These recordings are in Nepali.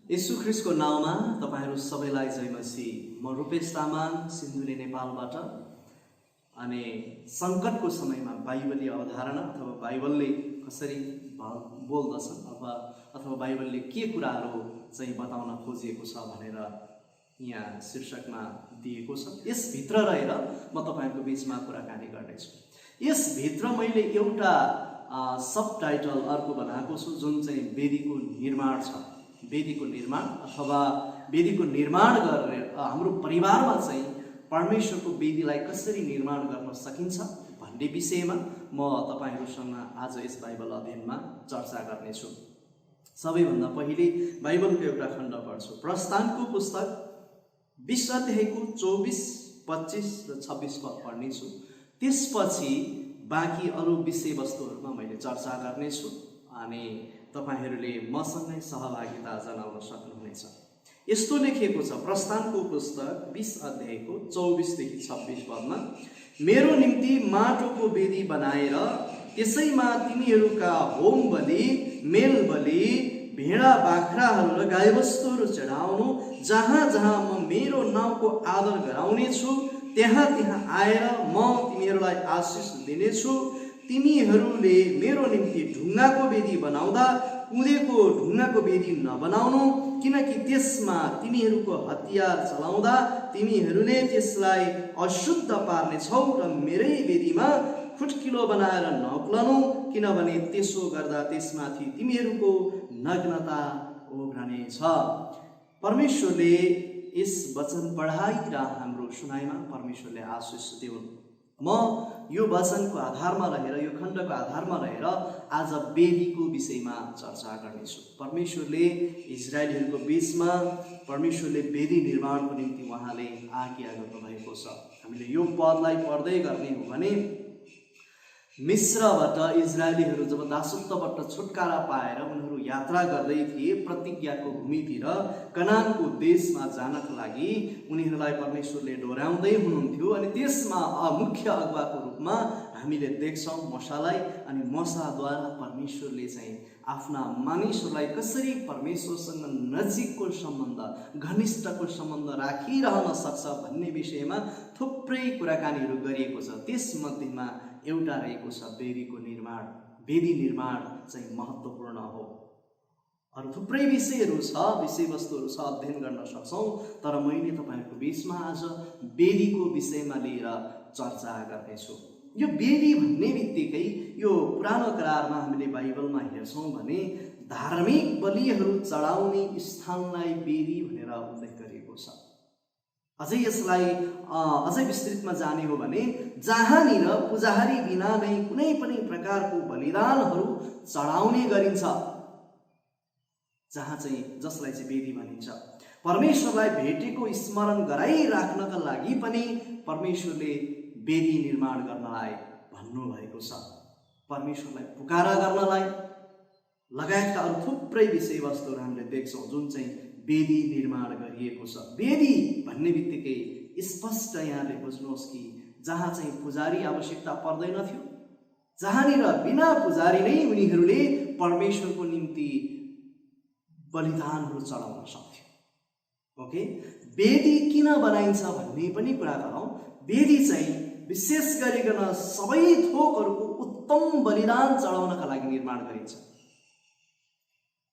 यीशु ख्रीष्टको नाउँमा तपाईहरू सबैलाई जय मसीह। म रूपेश तामाङ सिन्धुली नेपालबाट। अनि सङ्कटको समयमा बाइबलीय अवधारणा अथवा बाइबलले कसरी बोल्दछन् अथवा बाइबलले के कुराहरू चाहिँ बताउन खोजिएको छ भनेर यहाँ शीर्षकमा दिएको छ। यसभित्र रहेर म तपाईहरूको बिचमा कुराकानी गर्नेछु। यसभित्र मैले एउटा सब टाइटल अर्को बनाएको छु जुन चाहिँ वेदीको निर्माण छ। वेदीको निर्माण अथवा वेदीको निर्माण गरेर हाम्रो परिवारमा चाहिँ परमेश्वरको वेदीलाई कसरी निर्माण गर्न सकिन्छ भन्ने विषयमा म तपाईहरुसँग आज यस बाइबल अध्ययनमा चर्चा गर्नेछु। सबैभन्दा पहिले बाइबलको एउटा खण्ड पढ्छु। प्रस्थानको पुस्तक 20 अध्यायको 24, 25 र 26 पद पढ्नेछु। त्यसपछि बाँकी अरू विषयवस्तुहरूमा मैले चर्चा गर्नेछु अनि तपाईहरूले मसँगै सहभागिता जनाउन सक्नुहुनेछ। यस्तो लेखिएको छ प्रस्थानको पुस्तक 20 अध्यायको 24 देखि 26 पदमा, मेरो निम्ति माटोको वेदी बनाएर त्यसैमा तिमीहरूका होम बलि, मेल बलि, भेडा बाख्राहरू र गाईबस्तुहरू चढाउनु, जहाँ जहाँ म मेरो नाउँको आदर गराउने छु त्यहाँ त्यहाँ आएर म तिमीहरूलाई आशिष दिनेछु। तिमीहरूले मेरो निम्ति ढुङ्गाको वेदी बनाउँदा कुदेको ढुङ्गाको वेदी नबनाउनु, किनकि त्यसमा तिमीहरूको हतियार चलाउँदा तिमीहरूले त्यसलाई अशुद्ध पार्नेछौ र मेरै वेदीमा खुट्किलो बनाएर नउक्लनु, किनभने त्यसो गर्दा त्यसमाथि तिमीहरूको नग्नता उघ्रनेछ। परमेश्वरले यस वचन पढाइ र हाम्रो सुनाइमा परमेश्वरले आशिष दिउन्। म यो वचनको आधारमा रहेर, यो खण्डको आधारमा रहेर आज वेदीको विषयमा चर्चा गर्नेछु। परमेश्वरले इजरायलीहरूको बीचमा परमेश्वरले वेदी निर्माणको निम्ति उहाँले आज्ञा गर्नुभएको छ। हामीले यो पदलाई पढ्दै गर्ने हो भने, मिस्रबाट इजरायलीहरू जब दासत्वबाट छुटकारा पाएर उनीहरू यात्रा गर्दै थिए प्रतिज्ञाको भूमितिर कनानको देशमा जानका लागि उनीहरूलाई परमेश्वरले डोर्याउँदै हुनुहुन्थ्यो। अनि त्यसमा मुख्य अगुवाको रूपमा हामीले देख्छौँ मसालाई। अनि मसाद्वारा परमेश्वरले चाहिँ आफ्ना मानिसहरूलाई कसरी परमेश्वरसँग नजिकको सम्बन्ध, घनिष्ठको सम्बन्ध राखिरहन सक्छ भन्ने विषयमा थुप्रै कुराकानीहरू गरिएको छ। त्यसमध्येमा एउटा रहेको छ वेदीको निर्माण। वेदी निर्माण चाहिँ महत्त्वपूर्ण हो। अरू थुप्रै विषयहरू छ, विषयवस्तुहरू छ, अध्ययन गर्न सक्छौँ, तर मैले तपाईहरूको बीचमा आज वेदीको विषयमा लिएर चर्चा गर्नेछु। यो वेदी भन्ने बित्तिकै यो पुरानो करारमा हामीले बाइबलमा हेर्छौँ भने धार्मिक बलिहरू चढाउने स्थानलाई वेदी भनेर उल्लेख गरिएको छ। अझै यसलाई अझै विस्तृतमा जाने हो भने जहाँनिर पुजारी बिना नै कुनै पनि प्रकारको बलिदानहरू चढाउने गरिन्छ, जहाँ चाहिँ जसलाई चाहिँ वेदी भनिन्छ। परमेश्वरलाई भेटेको स्मरण गराइराख्नका लागि पनि परमेश्वरले वेदी निर्माण गर्नलाई भन्नुभएको छ। परमेश्वरलाई पुकारा गर्नलाई लगायतका अरू थुप्रै विषयवस्तुहरू हामीले देख्छौँ जुन चाहिँ वेदी निर्माण गरिएको छ। वेदी भन्ने बित्तिकै स्पष्ट यहाँले बुझ्नुहोस् कि जहाँ चाहिँ पुजारी आवश्यकता पर्दैनथ्यो, जहाँनिर बिना पुजारी नै उनीहरूले परमेश्वरको निम्ति बलिदानहरू चढाउन सक्थ्यो। ओके, वेदी किन बनाइन्छ भन्ने पनि कुरा गरौँ। वेदी चाहिँ विशेष गरिकन सबै थोकहरूको उत्तम बलिदान चढाउनका लागि निर्माण गरिन्छ।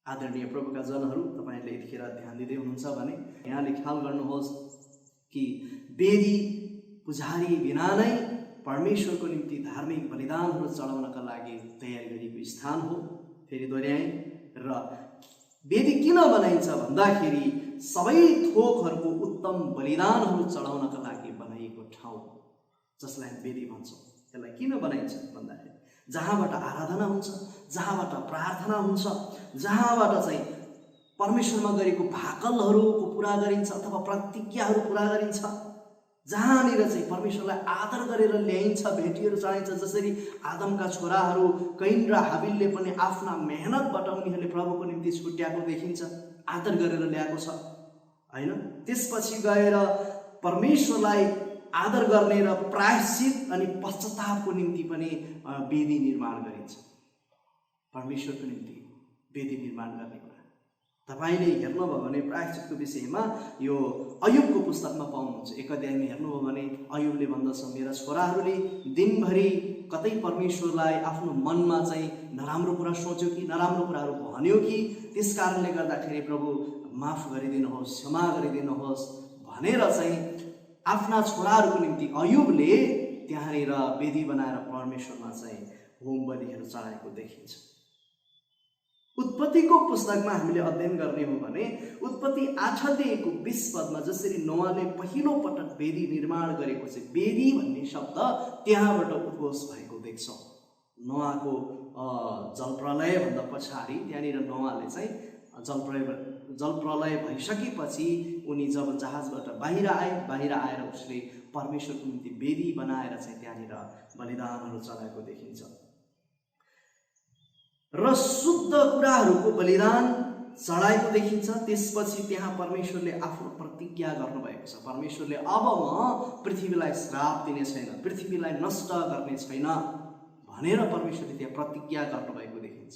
आदरणीय प्रभुका जनहरू, तपाईहरूले यतिखेर ध्यान दिँदै हुनुहुन्छ भने यहाँले ख्याल गर्नुहोस् कि वेदी पुजारी बिना नै परमेश्वरको निम्ति धार्मिक बलिदानहरू चढाउनका लागि तयार गरिएको स्थान हो। फेरि दोहोऱ्याएँ, र वेदी किन बनाइन्छ भन्दाखेरि सबै थोकहरूको उत्तम बलिदानहरू चढाउनका लागि बनाइएको ठाउँ जसलाई वेदी भन्छौँ। त्यसलाई किन बनाइन्छ भन्दाखेरि जहाँबाट आराधना हुन्छ, जहाँबाट प्रार्थना हुन्छ, जहाँबाट चाहिँ परमेश्वरमा गरेको भाकलहरूको पुरा गरिन्छ अथवा प्रतिज्ञाहरू पुरा गरिन्छ, जहाँनिर चाहिँ परमेश्वरलाई आदर गरेर ल्याइन्छ, भेटीहरू चढाइन्छ। जसरी आदमका छोराहरू कैन र हाबिलले पनि आफ्ना मेहनतबाट उनीहरूले प्रभुको निम्ति छुट्याएको देखिन्छ, आदर गरेर ल्याएको छ होइन। त्यसपछि गएर परमेश्वरलाई आदर गर्ने र प्रायश्चित अनि पश्चातापको निम्ति पनि वेदी निर्माण गरिन्छ। परमेश्वरको निम्ति वेदी निर्माण गर्ने कुरा तपाईले हेर्नुभयो भने प्रायश्चितको विषयमा यो अयुबको पुस्तकमा पाउनुहुन्छ। 1 अध्यायमा हेर्नुभयो भने अयुबले भन्दछ, मेरा छोराहरूले दिनभरि कतै परमेश्वरलाई आफ्नो मनमा चाहिँ नराम्रो कुरा सोच्यो कि नराम्रो कुराहरू भन्यो कि, त्यस कारणले गर्दाखेरि प्रभु माफ गरिदिनुहोस्, क्षमा गरिदिनुहोस् भनेर चाहिँ आफ्ना छोराहरूको निम्ति अयुबले त्यहाँनिर वेदी बनाएर परमेश्वरमा चाहिँ होम बलिहरू चढाएको देखिन्छ। उत्पत्तिको पुस्तकमा हामीले अध्ययन गर्ने हो भने उत्पत्ति 8 अध्यायको 20 पदमा जसरी नोआले पहिलो पटक वेदी निर्माण गरेको चाहिँ वेदी भन्ने शब्द त्यहाँबाट उद्घोष भएको देख्छौँ। नोआको जलप्रलय भन्दा पछाडि त्यहाँनिर नोआले चाहिँ जलप्रलय भइसकेपछि उनी जब जहाजबाट बाहिर आएर उसले परमेश्वरको निम्ति वेदी बनाएर चाहिँ त्यहाँनिर बलिदानहरू चढाएको देखिन्छ र शुद्ध कुराहरूको बलिदान चढाएको देखिन्छ। त्यसपछि त्यहाँ परमेश्वरले आफ्नो प्रतिज्ञा गर्नुभएको छ। परमेश्वरले अब म पृथ्वीलाई श्राप दिने छैन, पृथ्वीलाई नष्ट गर्ने छैन भनेर परमेश्वरले त्यहाँ प्रतिज्ञा गर्नुभएको देखिन्छ।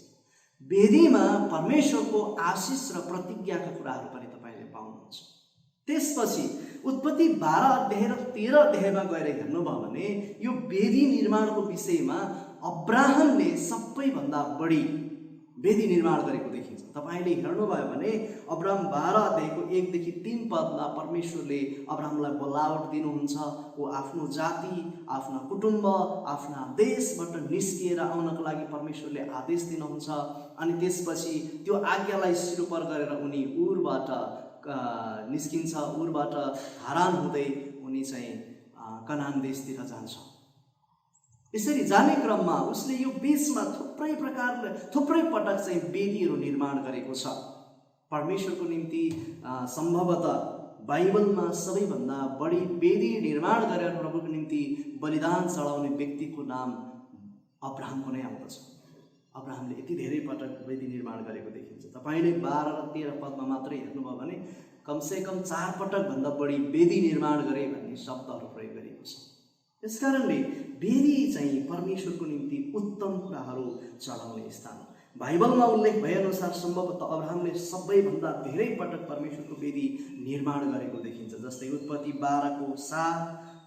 वेदीमा परमेश्वरको आशिष र प्रतिज्ञाका कुराहरू पनि तपाईँले पाउनुहुन्छ। त्यसपछि उत्पत्ति 12 अध्याय र 13 अध्यायमा गएर हेर्नुभयो भने यो वेदी निर्माणको विषयमा अब्राहमले सबैभन्दा बढी वेदी निर्माण गरेको देखिन्छ। तपाईँले हेर्नुभयो भने अब्राहम 12 अध्यायको 1 देखि 3 पदमा परमेश्वरले अब्राहमलाई बोलावट दिनुहुन्छ। ऊ आफ्नो जाति, आफ्ना कुटुम्ब, आफ्ना देशबाट निस्किएर आउनको लागि परमेश्वरले आदेश दिनुहुन्छ। अनि त्यसपछि त्यो आज्ञालाई सिरोपर गरेर उनी उरबाट निस्किन्छ। उरबाट हारान हुँदै उनी चाहिँ कनान देशतिर जान्छ। यसरी जाने क्रममा उसले यो बिचमा थुप्रै पटक चाहिँ वेदीहरू निर्माण गरेको छ। परमेश्वरको निम्ति सम्भवतः बाइबलमा सबैभन्दा बढी वेदी निर्माण गरेर प्रभुको निम्ति बलिदान चढाउने व्यक्तिको नाम अब्राहमको नै आउँदछ। अब्राहमले यति धेरै पटक वेदी निर्माण गरेको देखिन्छ। तपाईँले 12 र 13 पदमा मात्रै हेर्नुभयो भने कमसेकम 4 पटक भन्दा बढी वेदी निर्माण गरे भन्ने शब्दहरू प्रयोग गरिएको छ। त्यसकारणले वेदी चाहिँ परमेश्वरको निम्ति उत्तम कुराहरू चढाउने स्थान हो। बाइबलमा उल्लेख भएअनुसार सम्भवतः अब्राहमले सबैभन्दा धेरै पटक परमेश्वरको वेदी निर्माण गरेको देखिन्छ। जस्तै उत्पत्ति 12 को 7,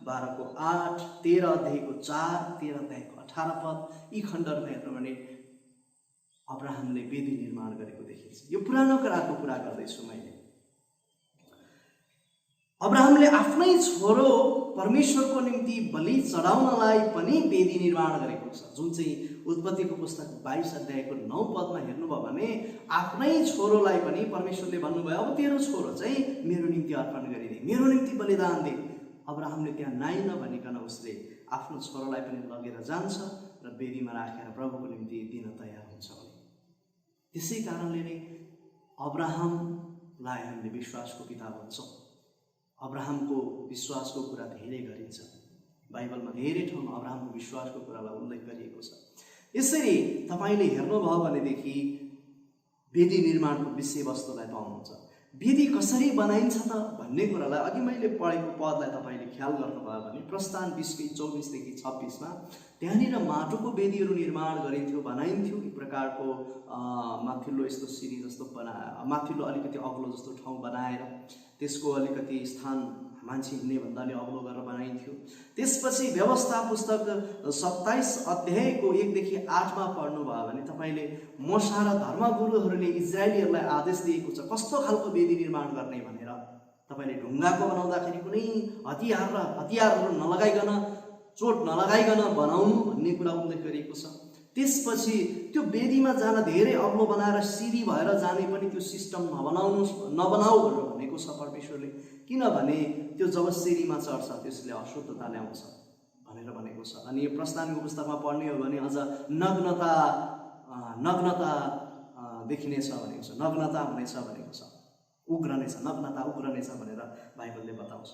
12 को 8, 13 अध्यायको 4, 13 अध्यायको 18 पद, यी खण्डहरूमा हेर्नु भने अब्राहमले वेदी निर्माण गरेको देखिन्छ। यो पुरानो करारको कुरा गर्दैछु मैले। अब्राहमले आफ्नै छोरो परमेश्वरको निम्ति बलि चढाउनलाई पनि वेदी निर्माण गरेको छ, जुन चाहिँ उत्पत्तिको पुस्तक 22 अध्यायको 9 पदमा हेर्नुभयो भने आफ्नै छोरोलाई पनि परमेश्वरले भन्नुभयो, अब तेरो छोरो चाहिँ मेरो निम्ति अर्पण गरिदे, मेरो निम्ति बलिदान दे। अब्राहमले त्यहाँ नाइ नभनिकन उसले आफ्नो छोरोलाई पनि लगेर जान्छ र वेदीमा राखेर प्रभुको निम्ति दिन तयार हुन्छ। त्यसै कारणले नै अब्राहमलाई हामीले विश्वासको पिता भन्छौँ। अब्राहमको विश्वासको कुरा धेरै गरिन्छ। बाइबलमा धेरै ठाउँमा अब्राहमको विश्वासको कुरालाई उल्लेख गरिएको छ। यसरी तपाईँले हेर्नुभयो भनेदेखि वेदी निर्माणको विषयवस्तुलाई पाउनुहुन्छ। वेदी कसरी बनाइन्छ त भन्ने कुरालाई अघि मैले पढेको पदलाई तपाईँले ख्याल गर्नुभयो भने प्रस्थान 20:24 देखि 26मा त्यहाँनिर माटोको वेदीहरू निर्माण गरिन्थ्यो, बनाइन्थ्यो। एक प्रकारको माथिल्लो यस्तो सिरी जस्तो माथिल्लो अलिकति अग्लो जस्तो ठाउँ बनाएर त्यसको अलिकति स्थान मान्छे हिँड्ने भन्दाले अग्लो गरेर बनाइन्थ्यो। त्यसपछि व्यवस्था पुस्तक 27 अध्यायको 1 देखि 8मा पढ्नुभयो भने तपाईँले मोसा र धर्मगुरुहरूले इजरायलीहरूलाई आदेश दिएको छ कस्तो खालको वेदी निर्माण गर्ने भनेर। तपाईँले ढुङ्गाको बनाउँदाखेरि कुनै हतियारहरू नलगाइकन, चोट नलगाइकन बनाउनु भन्ने कुरा उल्लेख गरिएको छ। त्यसपछि त्यो वेदीमा जान धेरै अग्लो बनाएर सिरी भएर जाने पनि त्यो सिस्टम नबनाऊ भनेर भनेको छ परमेश्वरले। किनभने त्यो जब सिरीमा चढ्छ त्यसले अशुद्धता ल्याउँछ भनेर भनेको छ। अनि यो प्रस्थानको पुस्तकमा पढ्ने हो भने अझ नग्नता देखिनेछ भनेको छ, नग्नता हुनेछ भनेको छ, नग्नता उग्रनेछ भनेर बाइबलले बताउँछ।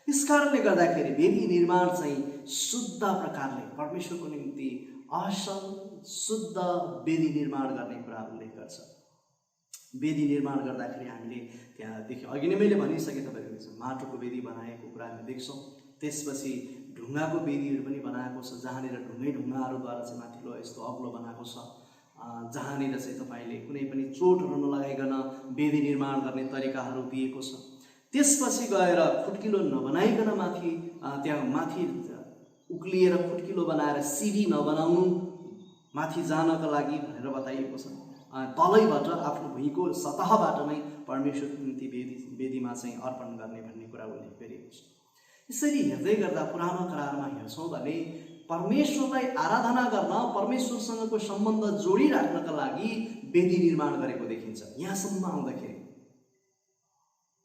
त्यस कारणले गर्दाखेरि वेदी निर्माण चाहिँ शुद्ध प्रकारले परमेश्वरको निम्ति असल शुद्ध वेदी निर्माण गर्ने कुरा उल्लेख गर्छ। वेदी निर्माण गर्दाखेरि हामीले त्यहाँदेखि अघि नै मैले भनिसकेँ तपाईँको माटोको वेदी बनाएको कुरा हामी देख्छौँ। त्यसपछि ढुङ्गाको वेदीहरू पनि बनाएको छ, जहाँनिर ढुङ्गाहरूद्वारा चाहिँ माथिल्लो यस्तो अग्लो बनाएको छ। जहाँनिर चाहिँ तपाईँले कुनै पनि चोटहरू नलगाइकन वेदी निर्माण गर्ने तरिकाहरू दिएको छ। त्यसपछि गएर खुट्किलो नबनाइकन माथि त्यहाँ माथि उक्लिएर खुट्किलो बनाएर सिडी नबनाउनु माथि जानका लागि भनेर बताइएको छ। तलैबाट आफ्नो भुइँको सतहबाट नै परमेश्वरको निम्ति वेदीमा चाहिँ अर्पण गर्ने भन्ने कुरा उल्लेख गरिएको छ। यसरी हेर्दै गर्दा पुरानो करारमा हेर्छौँ भने परमेश्वरलाई आराधना गर्न, परमेश्वरसँगको सम्बन्ध जोडिराख्नका लागि वेदी निर्माण गरेको देखिन्छ। यहाँसम्म आउँदाखेरि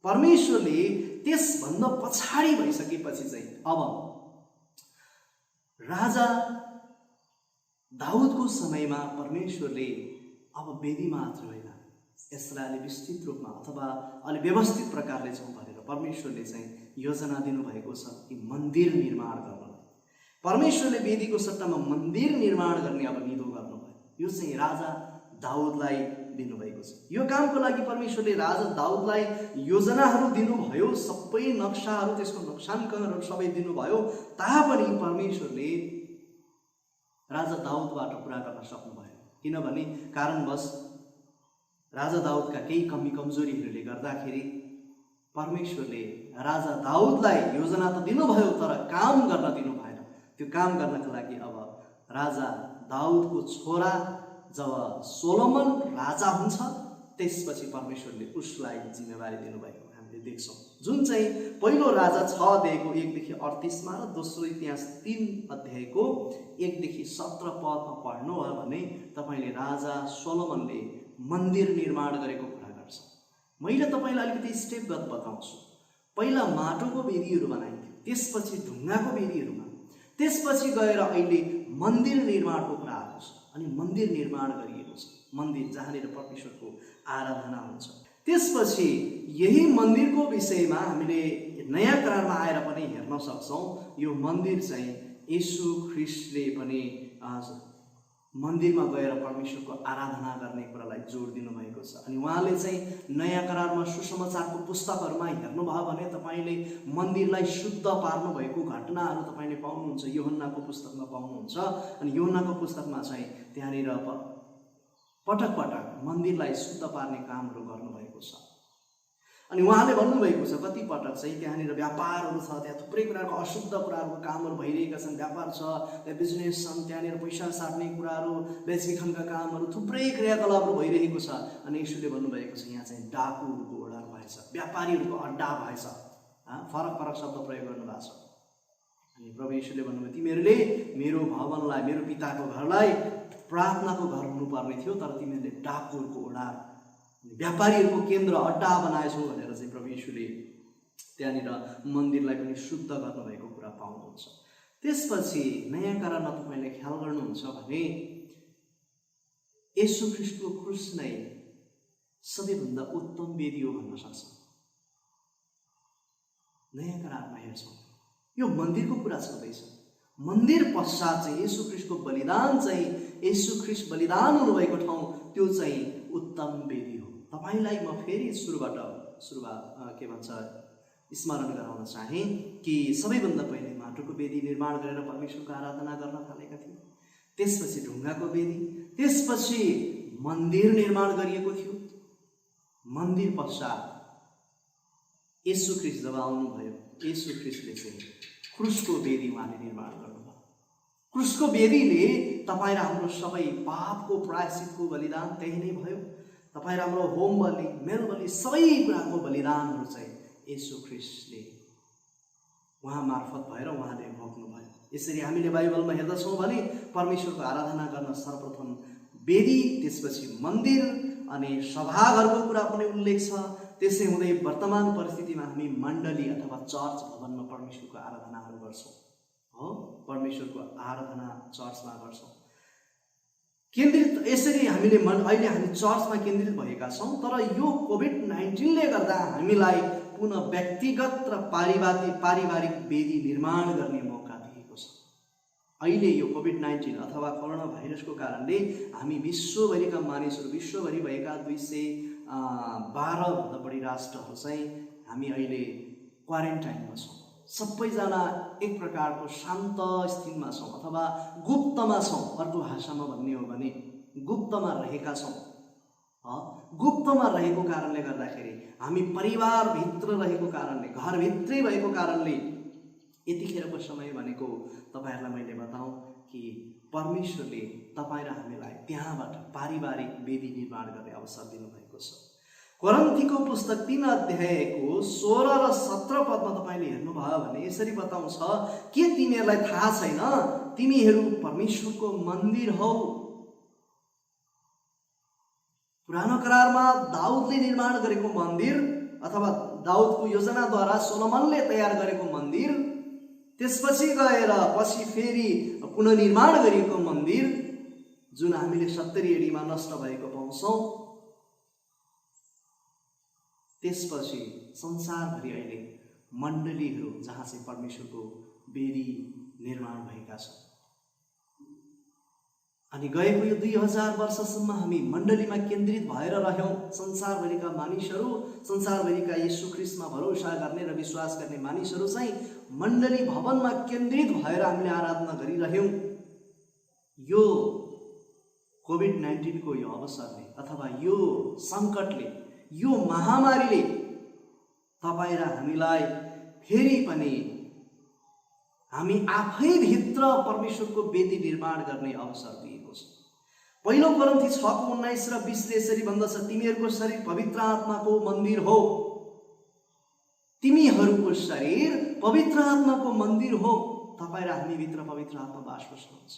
परमेश्वरले त्यसभन्दा पछाडि भइसकेपछि चाहिँ अब राजा दाउदको समयमा परमेश्वरले अब वेदी मात्र होइन, यसलाई अलि विस्तृत रूपमा अथवा अलि व्यवस्थित प्रकारले चाहिँ भनेर परमेश्वरले चाहिँ योजना दिनुभएको छ कि मन्दिर निर्माण गर्न। परमेश्वरले वेदीको सट्टामा मन्दिर निर्माण गर्ने अब निधो गर्नुभयो। यो चाहिँ राजा दाउदलाई दिनुभएको छ। यो कामको लागि परमेश्वरले राजा दाउदलाई योजनाहरू दिनुभयो, सबै नक्साहरू, त्यसको नक्साङ्कनहरू सबै दिनुभयो। तापनि परमेश्वरले राजा दाउदबाट पुरा गर्न सक्नु भएन, किनभने कारणवश राजा दाउदका केही कमी कमजोरीहरूले गर्दाखेरि परमेश्वरले राजा दाउदलाई योजना त दिनुभयो तर काम गर्न दिनु भएन। त्यो काम गर्नका लागि अब राजा दाउदको छोरा जब सोलोमन राजा हुन्छ त्यसपछि परमेश्वरले उसलाई जिम्मेवारी दिनुभएको हामीले देख्छौँ, जुन चाहिँ पहिलो राजा 6:1-38 र दोस्रो इतिहास 3:1-17 पदमा पढ्नु हो भने तपाईँले राजा सोलोमनले मन्दिर निर्माण गरेको कुरा गर्छ। मैले तपाईँलाई अलिकति स्टेपगत बताउँछु। पहिला माटोको वेदीहरू बनाइन्थ्यो, त्यसपछि ढुङ्गाको वेदीहरूमा, त्यसपछि गएर अहिले मन्दिर निर्माणको कुरा आएको छ अनि मन्दिर निर्माण गरिएको छ, मन्दिर जहाँनिर परमेश्वरको आराधना हुन्छ। त्यसपछि यही मन्दिरको विषयमा हामीले नयाँ करारमा आएर पनि हेर्न सक्छौँ। यो मन्दिर चाहिँ येशू ख्रिस्टले पनि मन्दिरमा गएर परमेश्वरको आराधना गर्ने कुरालाई जोड दिनुभएको छ। अनि उहाँले चाहिँ नयाँ करारमा सुसमाचारको पुस्तकहरूमा हेर्नुभयो भने तपाईँले मन्दिरलाई शुद्ध पार्नु भएको घटनाहरू तपाईँले पाउनुहुन्छ, यूहन्नाको पुस्तकमा पाउनुहुन्छ। अनि यूहन्नाको पुस्तकमा चाहिँ त्यहाँनिर पटक पटक मन्दिरलाई शुद्ध पार्ने कामहरू गर्नुभएको छ। अनि उहाँले भन्नुभएको छ कति पटक चाहिँ त्यहाँनिर व्यापारहरू छ, त्यहाँ थुप्रै कुराको अशुद्ध कुराहरूको कामहरू भइरहेका छन्, व्यापार छ, त्यहाँ बिजनेस छन्, त्यहाँनिर पैसा साट्ने कुराहरू, बेचबिखनका कामहरू, थुप्रै क्रियाकलापहरू भइरहेको छ। अनि यसुले भन्नुभएको छ यहाँ चाहिँ डाकुहरूको ओडा भएछ, व्यापारीहरूको अड्डा भएछ। फरक फरक शब्द प्रयोग गर्नुभएको छ। अनि प्रभु येशूले भन्नुभयो तिमीहरूले मेरो भवनलाई, मेरो पिताको घरलाई प्रार्थनाको घर हुनुपर्ने थियो, तर तिमीहरूले डाकुहरूको ओडा, व्यापारीहरूको केन्द्र, अड्डा बनाएछौ भनेर चाहिँ प्रभु येशूले त्यहाँनिर मन्दिरलाई पनि शुद्ध गर्नुभएको कुरा पाउनुहुन्छ। त्यसपछि नयाँ करारमा तपाईँले ख्याल गर्नुहुन्छ भने येशू ख्रिस्टको क्रुस नै सबैभन्दा उत्तम वेदी हो भन्न सक्छ। नयाँ करारमा हेर्छौँ यो मन्दिरको कुरा चल्दैछ। मन्दिर पश्चात चाहिँ येशू ख्रिस्टको बलिदान चाहिँ, येशू ख्रिस्ट बलिदान हुनुभएको ठाउँ त्यो चाहिँ उत्तम वेदी हो। तपाईँलाई म फेरि सुरुबाट के भन्छ स्मरण गराउन चाहे कि सबैभन्दा पहिले माटोको वेदी निर्माण गरेर परमेश्वरको आराधना गर्न थालेका थिए, त्यसपछि ढुङ्गाको वेदी, त्यसपछि मन्दिर निर्माण गरिएको थियो। मन्दिर पश्चात येशू ख्रिस्ट जब आउनुभयो, येशू ख्रिस्टले चाहिँ क्रुसको वेदी उहाँले निर्माण गर्नुभयो। क्रुसको वेदीले तपाईँ र हाम्रो सबै पापको प्रायश्चितको बलिदान त्यही नै भयो। तपाईँ र हाम्रो होम बलि, मेल बलि, सबै कुराको बलिदानहरू चाहिँ येशू ख्रिस्टले उहाँ मार्फत भएर उहाँले भोग्नुभयो। यसरी हामीले बाइबलमा हेर्दछौँ भने परमेश्वरको आराधना गर्न सर्वप्रथम वेदी, त्यसपछि मन्दिर अनि सभाघरको कुरा पनि उल्लेख छ। त्यसै हुँदै वर्तमान परिस्थितिमा हामी मण्डली अथवा चर्च भवनमा परमेश्वरको आराधनाहरू गर्छौँ। हो, परमेश्वरको आराधना चर्चमा गर्छौँ। केन्द्रित यसरी हामीले अहिले हामी चर्चमा केन्द्रित भएका छौँ। तर यो कोभिड-19ले गर्दा हामीलाई पुनः व्यक्तिगत र पारिवारिक वेदी निर्माण गर्ने मौका दिएको छ। अहिले यो कोभिड-19 अथवा कोरोना भाइरसको कारणले हामी विश्वभरिका मानिसहरू, विश्वभरि भएका 212 भन्दा बढी राष्ट्रहरू चाहिँ हामी अहिले क्वारेन्टाइनमा छौँ। सबैजना एक प्रकारको शान्त स्थितिमा छौँ अथवा गुप्तमा छौँ। अर्को भाषामा भन्ने हो भने गुप्तमा रहेका छौँ। गुप्तमा रहेको कारणले गर्दाखेरि, हामी परिवारभित्र रहेको कारणले, घरभित्रै भएको कारणले यतिखेरको समय भनेको तपाईँहरूलाई मैले बताऊँ कि परमेश्वरले तपाईँ र हामीलाई त्यहाँबाट पारिवारिक वेदी निर्माण गर्ने अवसर दिनुभएको छ। कोरिन्थीको पुस्तक 3 अध्यायको 16 र 17 पदमा तपाईँले हेर्नुभयो भने यसरी बताउँछ, के तिमीहरूलाई थाहा छैन तिमीहरू परमेश्वरको मन्दिर हौ। पुरानो करारमा दाउदले निर्माण गरेको मन्दिर अथवा दाउदको योजनाद्वारा सोलोमनले तयार गरेको मन्दिर, त्यसपछि गएर पछि फेरि पुनर्निर्माण गरिएको मन्दिर जुन हामीले 70 एडीमा नष्ट भएको पाउँछौँ, त्यसपछि संसारभरि अहिले मण्डलीहरू जहाँ चाहिँ परमेश्वरको वेदी निर्माण भएका छन्। अनि गएको यो 2000 वर्षसम्म हामी मण्डलीमा केन्द्रित भएर रह्यौँ। संसारभरिका मानिसहरू, संसारभरिका येशू ख्रीष्टमा भरोसा गर्ने र विश्वास गर्ने मानिसहरू चाहिँ मण्डली भवनमा केन्द्रित भएर हामीले आराधना गरिरह्यौँ। यो कोभिड-19 को यो अवसरले अथवा यो सङ्कटले, यो महामारीले तपाईँ र हामीलाई फेरि पनि हामी आफैभित्र परमेश्वरको वेदी निर्माण गर्ने अवसर दिएको छ। पहिलो कोरिन्थी 6:19 र 20 यसरी भन्दछ, तिमीहरूको शरीर पवित्र आत्माको मन्दिर हो। तिमीहरूको शरीर पवित्र आत्माको मन्दिर हो। तपाईँ र हामीभित्र पवित्र आत्मा बास बस्नुहुन्छ।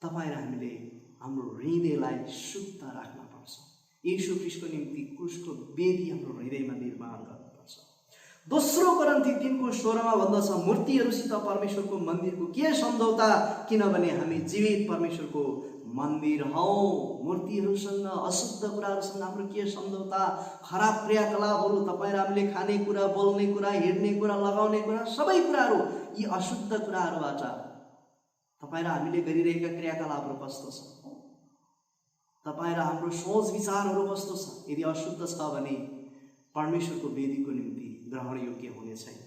तपाईँ र हामीले हाम्रो हृदयलाई शुद्ध राख्न पर्छ। येशू ख्रीष्टको निम्ति क्रुसको वेदी हाम्रो हृदयमा निर्माण गर्नुपर्छ। दोस्रो कोरिन्थी 3:16 भन्दछ, मूर्तिहरूसित परमेश्वरको मन्दिरको के सम्झौता, किनभने हामी जीवित परमेश्वरको मन्दिर हौ। मूर्तिहरूसँग, अशुद्ध कुराहरूसँग हाम्रो के सम्झौता? खराब क्रियाकलापहरू, तपाईँ र हामीले खाने कुरा, बोल्ने कुरा, हिँड्ने कुरा, लगाउने कुरा, सबै कुराहरू यी अशुद्ध कुराहरूबाट तपाईँ र हामीले गरिरहेका क्रियाकलापहरू कस्तो छ? तपाईँ र हाम्रो सोच विचारहरू कस्तो छ? यदि अशुद्ध छ भने परमेश्वरको वेदीको निम्ति ग्रहण योग्य हुने छैन।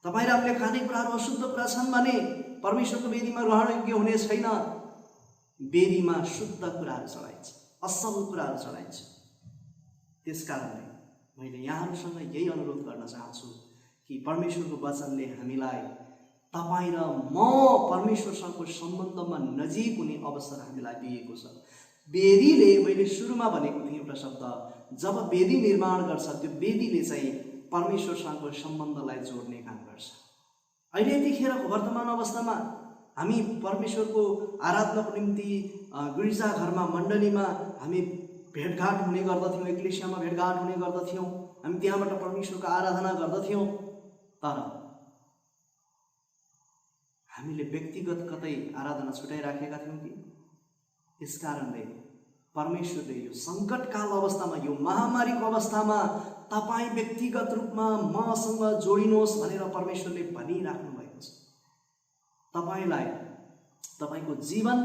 तपाईँ र हामीले खाने कुराहरू अशुद्ध कुरा छन् भने परमेश्वरको वेदीमा ग्रहण योग्य हुने छैन। वेदीमा शुद्ध कुराहरू चढाइन्छ, असल कुराहरू चढाइन्छ। त्यसकारणले मैले यहाँहरूसँग यही अनुरोध गर्न चाहन्छु कि परमेश्वरको वचनले हामीलाई तपाईँ र म परमेश्वरसँगको सम्बन्धमा नजिक हुने अवसर हामीलाई दिएको छ। वेदीले, मैले सुरुमा भनेको थिएँ एउटा शब्द, जब वेदी निर्माण गर्छ त्यो वेदीले चाहिँ परमेश्वरसँगको सम्बन्धलाई जोड्ने काम गर्छ। अहिले यतिखेरको वर्तमान अवस्थामा हामी परमेश्वरको आराधनाको निम्ति गिर्जाघरमा, मण्डलीमा हामी भेटघाट हुने गर्दथ्यौँ, एक्लेसियामा भेटघाट हुने गर्दथ्यौँ, हामी त्यहाँबाट परमेश्वरको आराधना गर्दथ्यौँ। तर हामीले व्यक्तिगत कतै आराधना छुटाइराखेका थियौँ कि? यसकारणले परमेश्वरले यो सङ्कटकाल अवस्थामा, यो महामारीको अवस्थामा तपाईँ व्यक्तिगत रूपमा मसँग जोडिनुहोस् भनेर परमेश्वरले भनिराख्नु भएको छ। तपाईँलाई तपाईँको जीवन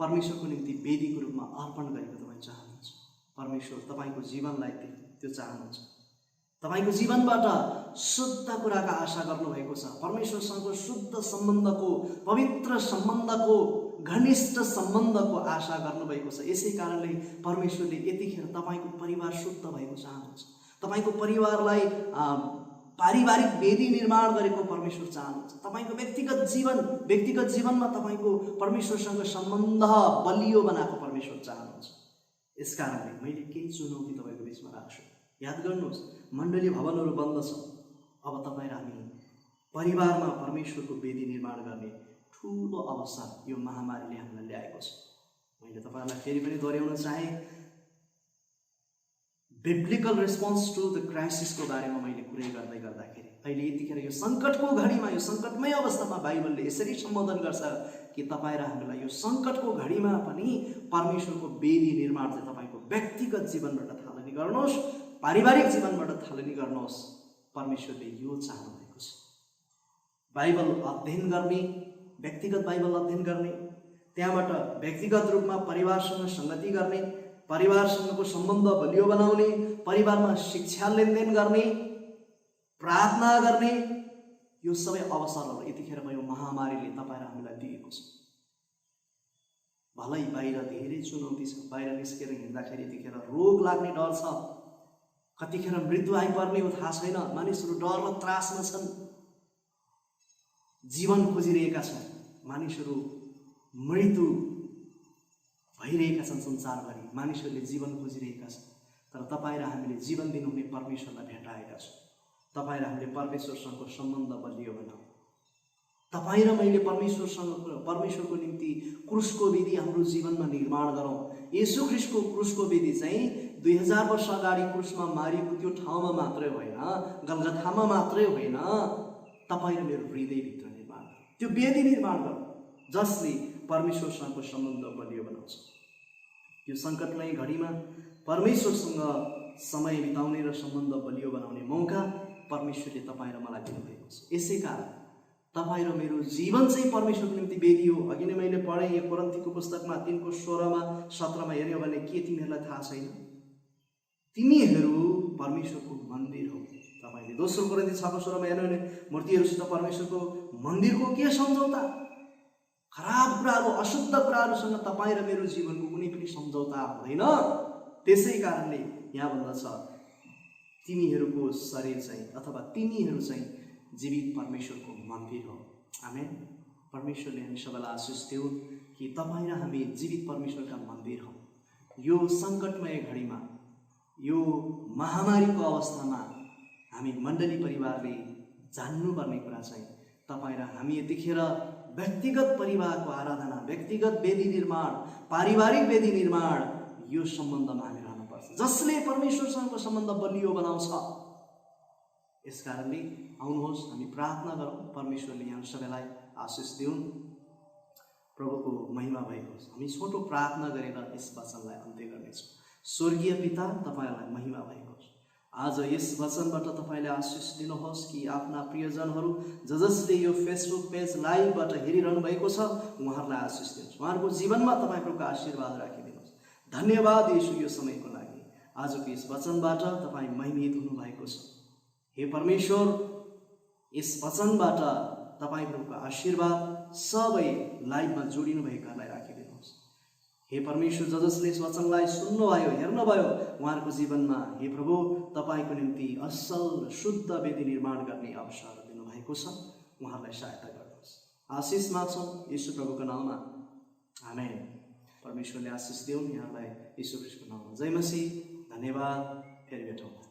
परमेश्वरको निम्ति वेदीको रूपमा अर्पण गरेको तपाईँ चाहनुहुन्छ। परमेश्वर तपाईँको जीवनलाई त्यो चाहनुहुन्छ। तपाईँको जीवनबाट शुद्ध कुराका आशा गर्नुभएको छ। परमेश्वरसँगको शुद्ध सम्बन्धको, पवित्र सम्बन्धको, घनिष्ठ सम्बन्धको आशा गर्नुभएको छ। यसै कारणले परमेश्वरले यतिखेर तपाईँको परिवार शुद्ध भएको चाहनुहुन्छ। तपाईँको परिवारलाई पारिवारिक वेदी निर्माण गरेको परमेश्वर चाहनुहुन्छ। तपाईँको व्यक्तिगत जीवनमा तपाईँको परमेश्वरसँग सम्बन्ध बलियो बनाएको परमेश्वर चाहनुहुन्छ। यसकारणले मैले केही चुनौती तपाईँको बिचमा राख्छु। याद गर्नुहोस्, मण्डली भवनहरू बन्द छ। अब तपाईँ र हामी परिवारमा परमेश्वरको वेदी निर्माण गर्ने ठुलो अवसर यो महामारीले हामीलाई ल्याएको छ। मैले तपाईँहरूलाई फेरि पनि दोहोऱ्याउन चाहे, बिब्लिकल रेस्पोन्स टु द क्राइसिसको बारेमा मैले कुरै गर्दाखेरि अहिले यतिखेर यो सङ्कटको घडीमा, यो सङ्कटमय अवस्थामा बाइबलले यसरी सम्बोधन गर्छ कि तपाईँ र हामीलाई यो सङ्कटको घडीमा पनि परमेश्वरको वेदी निर्माण चाहिँ तपाईँको व्यक्तिगत जीवनबाट थालनी गर्नुहोस्, पारिवारिक जीवनबाट थालनी गर्नुहोस्। परमेश्वरले यो चाहनु भएको छ। बाइबल अध्ययन गर्ने, व्यक्तिगत बाइबल अध्ययन गर्ने, त्यहाँबाट व्यक्तिगत रूपमा परिवारसँग सङ्गति गर्ने, परिवारसँगको सम्बन्ध बलियो बनाउने, परिवारमा शिक्षा लेनदेन गर्ने, प्रार्थना गर्ने, यो सबै अवसरहरू यतिखेर यो महामारीले तपाईँ र हामीलाई दिएको छ। भलै बाहिर धेरै चुनौती छ, बाहिर निस्केर हिँड्दाखेरि यतिखेर रोग लाग्ने डर छ, कतिखेर मृत्यु आइपर्ने हो थाहा छैन। मानिसहरू डर र त्रासमा छन्, जीवन खोजिरहेका छन्, मानिसहरू मृत्यु भइरहेका छन् संसारभरि, मानिसहरूले जीवन खोजिरहेका छन्। तर तपाईँ र हामीले जीवन दिनुहुने परमेश्वरलाई भेटाएका छौँ। तपाईँ र हामीले परमेश्वरसँगको सम्बन्ध बलियो बनाऊ। तपाईँ र मैले परमेश्वरको निम्ति क्रुसको विधि हाम्रो जीवनमा निर्माण गरौँ। येशू ख्रीष्टको क्रुसको विधि चाहिँ 2000 वर्ष अगाडि क्रुसमा मारिएको त्यो ठाउँमा मात्रै होइन, गलगथामा मात्रै होइन, तपाईँ र मेरो हृदयभित्र निर्माण गरौँ। त्यो वेदी निर्माण गरौँ जसले परमेश्वरसँगको सम्बन्ध बलियो बनाउँछ। यो सङ्कटमय घडीमा परमेश्वरसँग समय बिताउने र सम्बन्ध बलियो बनाउने मौका परमेश्वरले तपाईँ र मलाई दिनुभएको छ। यसै कारण तपाईँ र मेरो जीवन चाहिँ परमेश्वरको निम्ति वेदी हो। अघि नै मैले पढेँ यो कोरिन्थीको पुस्तकमा 3:16-17 हेऱ्यो भने के तिमीहरूलाई थाहा छैन? तिमीहरू परमेश्वरको मन्दिर हो। तपाईँले 2 कोरिन्थी 6:16 हेर्नु भने मूर्तिहरूसित परमेश्वरको मन्दिरको के सम्झौता? खराब कुराहरू, अशुद्ध कुराहरूसँग तपाईँ र मेरो जीवनको कुनै पनि सम्झौता हुँदैन। त्यसै कारणले यहाँ भन्दछ तिमीहरूको शरीर चाहिँ अथवा तिमीहरू चाहिँ जीवित परमेश्वरको मन्दिर हो। आमेन। परमेश्वरले हामी सबैलाई आशिष दिउन् कि तपाईँ र हामी जीवित परमेश्वरका मन्दिर हौँ। यो सङ्कटमय घडीमा, यो महामारीको अवस्थामा हामी मण्डली परिवारले जान्नुपर्ने कुरा चाहिँ तपाईँ र हामी यतिखेर व्यक्तिगत परिवारको आराधना, व्यक्तिगत वेदी निर्माण, पारिवारिक वेदी निर्माण, यो सम्बन्धमा हामी रहनुपर्छ जसले परमेश्वरसँगको सम्बन्ध बलियो बनाउँछ। यस कारणले आउनुहोस् हामी प्रार्थना गरौँ। परमेश्वरले यहाँ सबैलाई आशिष दिउन्। प्रभुको महिमा भएको होस्। हामी छोटो प्रार्थना गरेर यस वचनलाई अन्त्य गर्नेछौँ। स्वर्गीय पिता, तपाईँलाई महिमा भएको होस्। आज यस वचनबाट तपाईँले आशिष दिनुहोस् कि आफ्ना प्रियजनहरू जसले यो फेसबुक पेज लाइभबाट हेरिरहनु भएको छ उहाँहरूलाई आशिष दिनुहोस्। उहाँहरूको जीवनमा तपाईँको आशीर्वाद राखिदिनुहोस्। धन्यवाद येशू यो समयको लागि। आजको यस वचनबाट तपाईँ महिमित हुनुभएको छ। हे परमेश्वर, यस वचनबाट तपाईँहरूको आशीर्वाद सबै लाइभमा जोडिनु भएकाहरूलाई राखिदिनुहोस्। हे परमेश्वर, जसले यस वचनलाई सुन्नुभयो, हेर्नुभयो, उहाँहरूको जीवनमा हे प्रभु तपाईँको निम्ति असल शुद्ध वेदी निर्माण गर्ने अवसर दिनुभएको छ। उहाँहरूलाई सहायता गर्नुहोस्। आशिष माग्छौँ येशू प्रभुको नाममा। आमेन। परमेश्वरले आशिष दिउन् यहाँलाई येशू ख्रीष्टको नाममा। जय मसीह। धन्यवाद। फेरि भेटौँ।